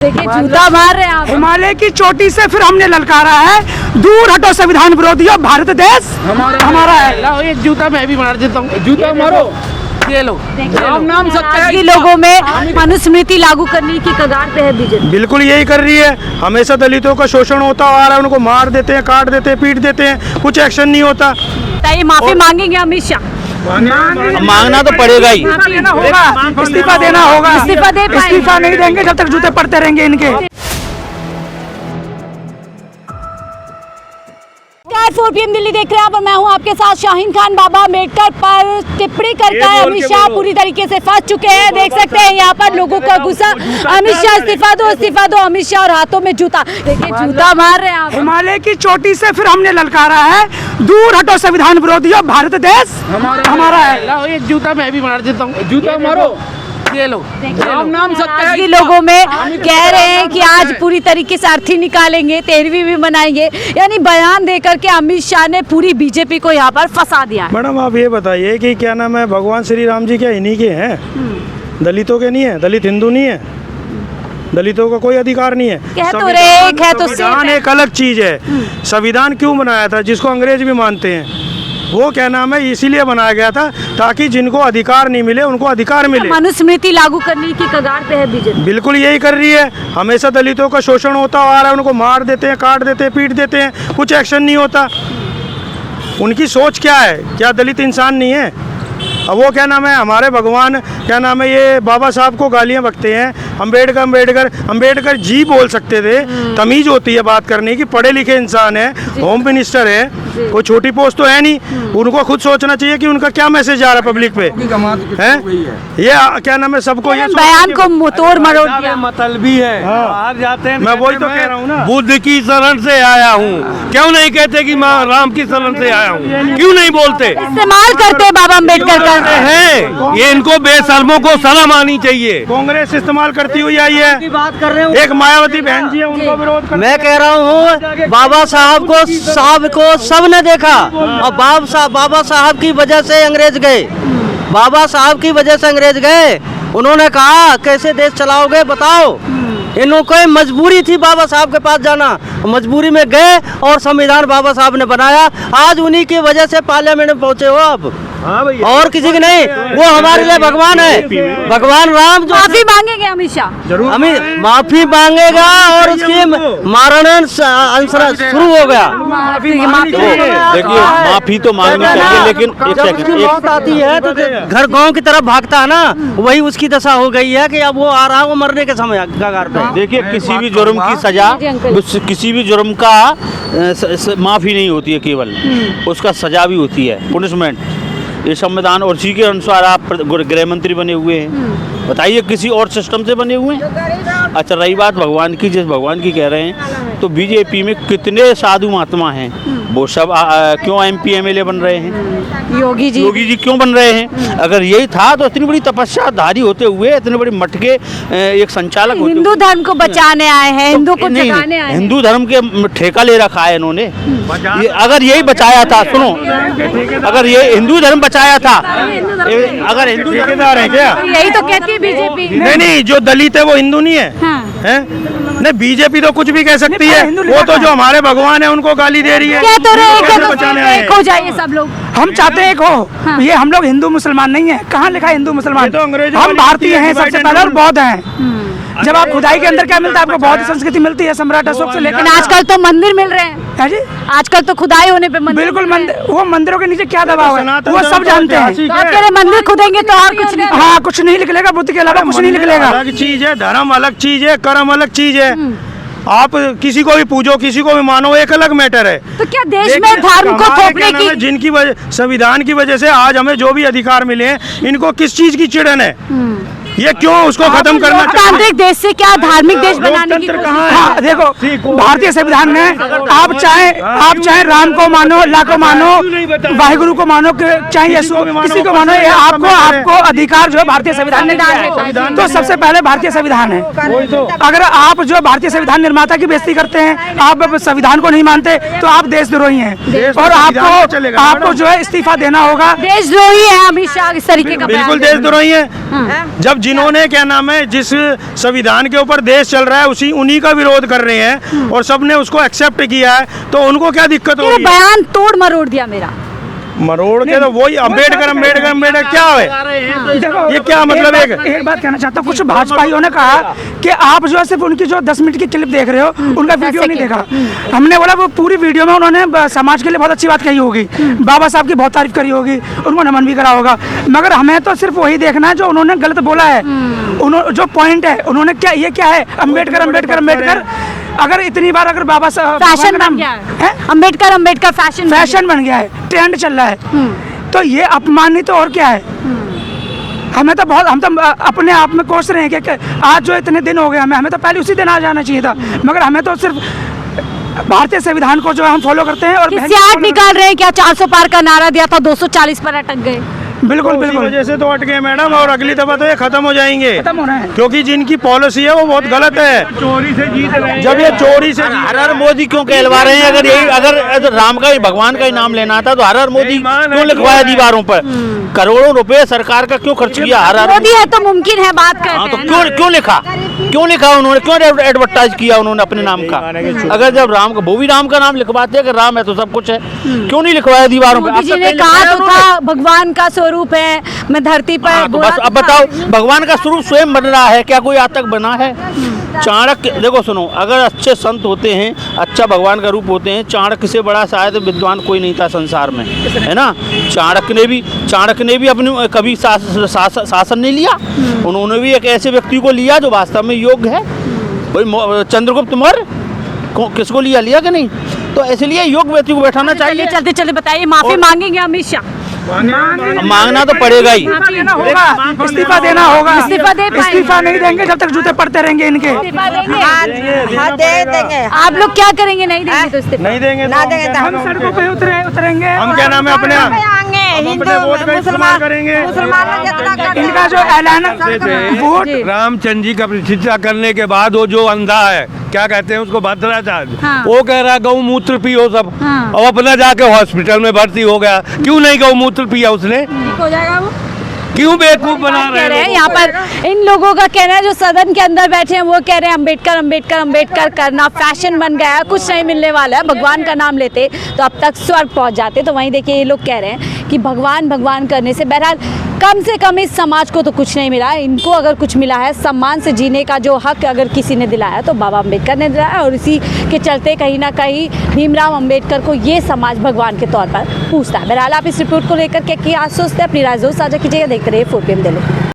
देखिए जूता मार रहे हैं आप। हिमालय की चोटी से फिर हमने ललकारा है, दूर हटो संविधान विरोधियों, भारत देश हमारा है। लाओ एक जूता मैं भी मार देता हूँ, जूता मारो। ये लो नाम नाराजगी लोगों में मनुस्मृति लागू करने की कगार पे है बीजेपी। बिल्कुल यही कर रही है। हमेशा दलितों का शोषण होता आ रहा है, उनको मार देते हैं, काट देते हैं, पीट देते हैं, कुछ एक्शन नहीं होता। ये माफी मांगेंगे अमित शाह? मांगना तो पड़ेगा ही, इस्तीफा देना होगा। इस्तीफा दे पाएंगे? इस्तीफा नहीं देंगे जब तक जूते पड़ते रहेंगे इनके। 4 PM दिल्ली देख रहे हैं आप और मैं हूं आपके साथ शाहीन खान। बाबा अम्बेडकर पर टिप्पणी करता है अमित शाह पूरी तरीके से फंस चुके हैं। देख सकते हैं यहाँ पर लोगों का गुस्सा, अमित शाह इस्तीफा दो, इस्तीफा दो, अमित शाह और हाथों में जूता। देखिए जूता मार रहे हैं आप। हिमालय की चोटी से फिर हमने ललकारा है, दूर हटो संविधान विरोधियों, भारत देश हमारा है। लाओ एक जूता मैं भी मार देता हूँ, जूता मारो। ये लो नाम नाराजगी लोगों में कह रहे हैं कि आज पूरी तरीके से अर्थी निकालेंगे, 13वीं भी मनाएंगे। यानी बयान देकर के अमित शाह ने पूरी बीजेपी को यहाँ पर फंसा दिया। मैडम आप ये बताइए कि क्या नाम है, भगवान श्री राम जी क्या इन्हीं के हैं? दलितों के नहीं है? दलित हिंदू नहीं है? दलितों का कोई अधिकार नहीं है? कह तो रहे एक है तो संविधान एक अलग चीज है। संविधान क्यों बनाया था, जिसको अंग्रेज भी मानते हैं, वो क्या नाम है इसीलिए बनाया गया था ताकि जिनको अधिकार नहीं मिले उनको अधिकार मिले। मनुस्मृति लागू करने की कगार पे है बीजेपी। बिल्कुल यही कर रही है। हमेशा दलितों का शोषण होता आ रहा है, उनको मार देते हैं, काट देते हैं, पीट देते हैं, कुछ एक्शन नहीं होता। उनकी सोच क्या है? क्या दलित इंसान नहीं है? अब वो क्या नाम है हमारे भगवान क्या नाम है ये बाबा साहब को गालियां बकते हैं, अम्बेडकर अम्बेडकर अम्बेडकर जी बोल सकते थे। तमीज होती है बात करने की, पढ़े लिखे इंसान है, होम मिनिस्टर है, कोई छोटी पोस्ट तो है नहीं। उनको खुद सोचना चाहिए कि उनका क्या मैसेज आ रहा है पब्लिक पे है। ये क्या नाम है सबको ये बयान को तोड़ मरोड़ दिया। मतलबी है। बाहर जाते हैं, मैं वही तो कह रहा हूँ ना, बुद्ध की शरण से आया हूँ। क्यों नहीं कहते कि मैं राम की शरण से आया हूँ? क्यों नहीं बोलते? इस्तेमाल करते बाबा अम्बेडकर का हैं ये इनको बेशर्मों को शर्म आनी चाहिए। कांग्रेस इस्तेमाल करती हुई आई है। बात कर रहे हो, एक मायावती बहन जी है, उनको विरोध कर। मैं कह रहा हूँ बाबा साहब को सबने देखा और बाबा साहब की वजह से अंग्रेज गए। बाबा साहब की वजह से अंग्रेज गए। उन्होंने कहा कैसे देश चलाओगे बताओ। इनको मजबूरी थी बाबा साहब के पास जाना, मजबूरी में गए और संविधान बाबा साहब ने बनाया। आज उन्हीं की वजह से पार्लियामेंट में पहुंचे हो आप। हाँ भैया, और किसी की नहीं। वो हमारे लिए भगवान है, भगवान राम। जो माफी मांगेंगे अमित शाह? जरूर माफी मांगेगा और उसकी मारण शुरू हो गया। देखिए माफी तो मांगनी चाहिए, लेकिन मौत आती है तो घर गांव की तरफ भागता है ना, वही उसकी दशा हो गई है कि अब वो आ रहा है, वो मरने के समय कगार पे। देखिए किसी भी जुर्म की सजा, किसी भी जुर्म का माफी नहीं होती है, केवल उसका सजा भी होती है, पनिशमेंट। ये संविधान और उसी के अनुसार आप गृह मंत्री बने हुए हैं। बताइए किसी और सिस्टम से बने हुए हैं? अच्छा रही बात भगवान की, जिस भगवान की कह रहे हैं, तो बीजेपी में कितने साधु महात्मा हैं, वो सब क्यों MP MLA बन रहे हैं? योगी जी क्यों बन रहे हैं? अगर यही था तो इतनी बड़ी तपस्याधारी होते हुए, इतने बड़े मठ के एक संचालक होते, हिंदू धर्म को बचाने आए हैं, हिंदू को जगाने आए हैं। हिंदू धर्म के ठेका ले रखा है इन्होंने। अगर यही बचाया था, सुनो, अगर ये हिंदू धर्म बचाया था, अगर हिंदू ठेकेदार है क्या? यही तो कहती है बीजेपी। नहीं, जो दलित है वो हिंदू नहीं है। हैं? नहीं, बीजेपी तो कुछ भी कह सकती है। वो तो जो हमारे भगवान है उनको गाली दे रही है। क्या तो रहे बचाने आए हैं। एक हो जाइए सब लोग। हम चाहते हैं एक हो। ये हम लोग हिंदू मुसलमान नहीं है। कहाँ लिखा है हिंदू मुसलमान? हम भारतीय हैं सबसे पहले और बौद्ध हैं। जब आप खुदाई के अंदर क्या मिलता है आपको? बौद्ध संस्कृति मिलती है सम्राट अशोक से लेकर। आजकल तो मंदिर मिल रहे हैं। है जी, आजकल तो खुदाई होने पे मंदिर। बिल्कुल मंदिर, वो मंदिरों के नीचे क्या दबाव है वो सब जानते हैं। तो आप कह रहे मंदिर खुदेंगे तो और कुछ नहीं? हाँ, कुछ नहीं निकलेगा, बुद्ध के अलावा कुछ नहीं निकलेगा। अलग चीज है, धर्म अलग चीज है, कर्म अलग चीज है। आप किसी को भी पूजो, किसी को भी मानो, एक अलग मैटर है। तो क्या देश में धर्म को थोपने की, जिनकी वजह संविधान की वजह से आज हमें जो भी अधिकार मिले हैं, इनको किस चीज की चिड़न है? ये क्यों उसको खत्म करना चाहिए? लोकतांत्रिक देश से क्या धार्मिक देश बनाने की कोशिश? हाँ, देखो भारतीय संविधान में आप चाहे राम को मानो, अल्लाह को मानो, वाहिगुरु को मानो, चाहे यीशु किसी को मानो, ये आपको अधिकार जो है भारतीय संविधान ने दिया है। तो सबसे पहले भारतीय संविधान है। अगर आप जो भारतीय संविधान निर्माता की बेइज्जती करते हैं, आप संविधान को नहीं मानते, तो आप देशद्रोही हैं और आपको जो है इस्तीफा देना होगा। देशद्रोही है अमित शाह इस तरीके का? बिल्कुल देशद्रोही है। जब जिन्होंने क्या नाम है, जिस संविधान के ऊपर देश चल रहा है उन्हीं का विरोध कर रहे हैं और सबने उसको एक्सेप्ट किया है, तो उनको क्या दिक्कत हो ये रही है? बयान तोड़ मरोड़ दिया मेरा। मरोड़ के तो वही अम्बेडकर क्या है, ये क्या मतलब है? एक बात कहना चाहता हूँ, कुछ भाजपाइयों ने कहा कि आप जो है सिर्फ उनकी जो 10 मिनट की क्लिप देख रहे हो, उनका वीडियो नहीं देखा। हमने बोला वो पूरी वीडियो में उन्होंने समाज के लिए बहुत अच्छी बात कही होगी, बाबा साहब की बहुत तारीफ करी होगी, उनको नमन भी करा होगा, मगर हमें तो सिर्फ वही देखना है जो उन्होंने गलत बोला है। जो पॉइंट है उन्होंने क्या, ये क्या है, अम्बेडकर अम्बेडकर अम्बेडकर। अगर इतनी बार अगर बाबा साहब फैशन बन गया है, अम्बेडकर अम्बेडकर फैशन बन गया है, ट्रेंड चल रहा है, तो ये अपमानित तो और क्या है? हमें तो बहुत, हम तो अपने आप में कोस रहे हैं कि आज जो इतने दिन हो गए हमें तो पहले उसी दिन आ जाना चाहिए था, मगर हमें तो सिर्फ भारतीय संविधान को जो है हम फॉलो करते हैं। और सियाट निकाल रहे हैं क्या? 400 पार का नारा दिया था, 240 पर अटक गए। बिल्कुल तो बिल्कुल, वजह से तो अटके मैडम, और अगली दफा तो ये खत्म हो जाएंगे, खत्म होना है, क्योंकि जिनकी पॉलिसी है वो बहुत गलत है। चोरी से जीत रहे हैं। जब ये चोरी से हर हर मोदी क्यों कहलवा रहे हैं? अगर राम का भगवान का ही नाम लेना था तो हर हर मोदी क्यों लिखवाया दीवारों पर? करोड़ों रुपए सरकार का क्यों खर्च किया? हर हर मोदी है तो मुमकिन है, बात हाँ, करते तो हैं। क्यों लिखा उन्होंने? क्यों एडवर्टाइज किया उन्होंने अपने नाम का? अगर जब राम का, वो भी राम का नाम लिखवाते हैं, अगर राम है तो सब कुछ है, क्यों नहीं लिखवाया दीवारों पे? मोदी जी ने कहा तो था भगवान का स्वरूप है, मैं धरती पर हाँ, तो बोला बस तो अब था। बताओ, भगवान का स्वरूप स्वयं बन रहा है क्या? कोई आज तक बना है? चाणक्य, देखो सुनो, अगर अच्छे संत होते हैं, अच्छा भगवान का रूप होते हैं, चाणक्य से बड़ा शायद विद्वान कोई नहीं था संसार में, है ना? चाणक्य ने भी अपनी कभी शासन नहीं लिया, उन्होंने भी एक ऐसे व्यक्ति को लिया जो वास्तव में योग्य है। वही चंद्रगुप्त मौर्य किसको लिया कि नहीं? तो इसलिए योग्य व्यक्ति को बैठाना चाहिए। चलते चलते बताइए, माफी मांगेंगे अमित शाह? मांगना तो पड़ेगा ही, देना होगा, इस्तीफा देना होगा। इस्तीफा दे पाएंगे? इस्तीफा नहीं देंगे जब तक जूते पड़ते रहेंगे इनके। इस्तीफा देंगे? हाँ दे देंगे। आप लोग क्या करेंगे? नहीं देंगे तो इस्तीफा? नहीं देंगे ना देंगे तो हम सड़कों पे उतरेंगे। हम क्या नाम है अपने आएंगे, हिंदू वोट का इस्तेमाल करेंगे। मुसलमान जितना करते इनका जो ऐलान वोट जी। रामचंद्र जी का प्रतिष्ठा करने के बाद वो जो अंधा है, क्या कहते हैं उसको, भद्राचार्य, हाँ। वो कह रहा है गौमूत्र पियो सब, हाँ। और अपना जाके हॉस्पिटल में भर्ती हो गया। क्यों नहीं गौमूत्र पिया उसने? ठीक हो जाएगा वो? क्यों बेवकूफ बना कह रहे रहे हैं हैं? यहाँ पर इन लोगों का कहना है, जो सदन के अंदर बैठे हैं वो कह रहे हैं अम्बेडकर अम्बेडकर अम्बेडकर करना फैशन बन गया है, कुछ नहीं मिलने वाला है। भगवान का नाम लेते तो अब तक स्वर्ग पहुंच जाते। तो वहीं देखिए ये लोग कह रहे हैं कि भगवान भगवान करने से बहरहाल कम से कम इस समाज को तो कुछ नहीं मिला है। इनको अगर कुछ मिला है, सम्मान से जीने का जो हक अगर किसी ने दिलाया तो बाबा अम्बेडकर ने दिलाया, और इसी के चलते कहीं ना कहीं भीमराव अम्बेडकर को ये समाज भगवान के तौर पर पूछता है। बहरहाल आप इस रिपोर्ट को लेकर क्या सोचते हैं? अपनी राय जरूर साझा कीजिएगा। देखते रहिए 4PM दिल्ली।